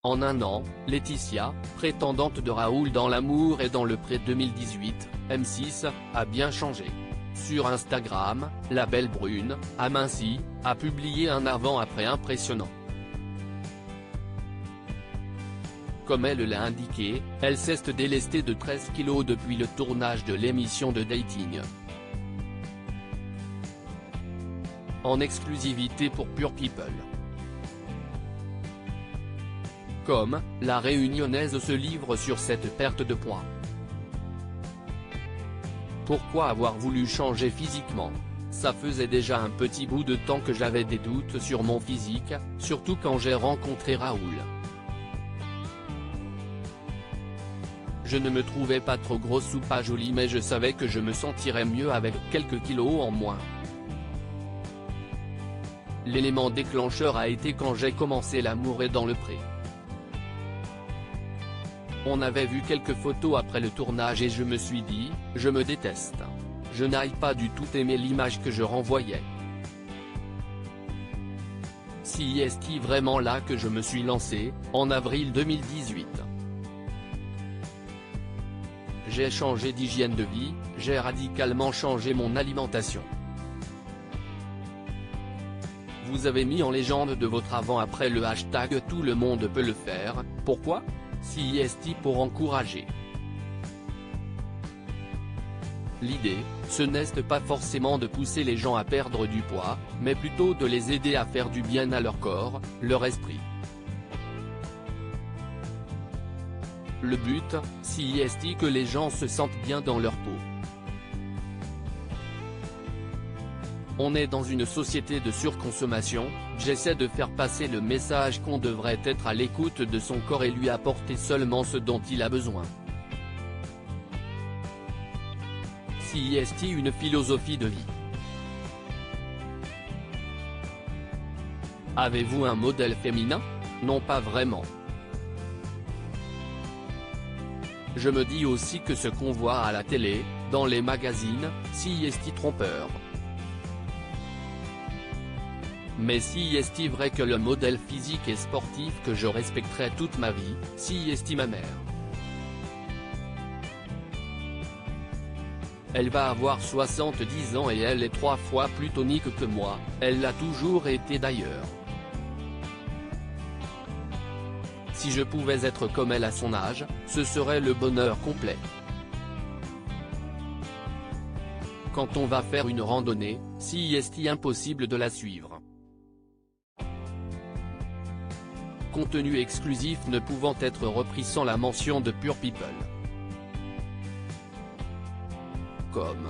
En un an, Laetitia, prétendante de Raoul dans L'amour et dans le pré 2018, M6, a bien changé. Sur Instagram, la belle brune, amincie, a publié un avant-après impressionnant. Comme elle l'a indiqué, elle s'est délestée de 13 kilos depuis le tournage de l'émission de dating. En exclusivité pour Pure People. Comme, la réunionnaise se livre sur cette perte de poids. Pourquoi avoir voulu changer physiquement? Ça faisait déjà un petit bout de temps que j'avais des doutes sur mon physique, surtout quand j'ai rencontré Raoul. Je ne me trouvais pas trop grosse ou pas jolie, mais je savais que je me sentirais mieux avec quelques kilos en moins. L'élément déclencheur a été quand j'ai commencé L'amour et dans le pré. On avait vu quelques photos après le tournage et je me suis dit, je me déteste. Je n'aille pas du tout aimer l'image que je renvoyais. Si est-il vraiment là que je me suis lancé, en avril 2018. J'ai changé d'hygiène de vie, j'ai radicalement changé mon alimentation. Vous avez mis en légende de votre avant-après le hashtag tout le monde peut le faire, pourquoi? Si est pour encourager. L'idée, ce n'est pas forcément de pousser les gens à perdre du poids, mais plutôt de les aider à faire du bien à leur corps, leur esprit. Le but, si est que les gens se sentent bien dans leur peau. On est dans une société de surconsommation, j'essaie de faire passer le message qu'on devrait être à l'écoute de son corps et lui apporter seulement ce dont il a besoin. Si est une philosophie de vie. Avez-vous un modèle féminin? Non, pas vraiment. Je me dis aussi que ce qu'on voit à la télé, dans les magazines, si est trompeur. Mais si est vrai que le modèle physique et sportif que je respecterai toute ma vie, si est ma mère. Elle va avoir 70 ans et elle est 3 fois plus tonique que moi, elle l'a toujours été d'ailleurs. Si je pouvais être comme elle à son âge, ce serait le bonheur complet. Quand on va faire une randonnée, si est impossible de la suivre. Contenu exclusif ne pouvant être repris sans la mention de Pure People. Comme,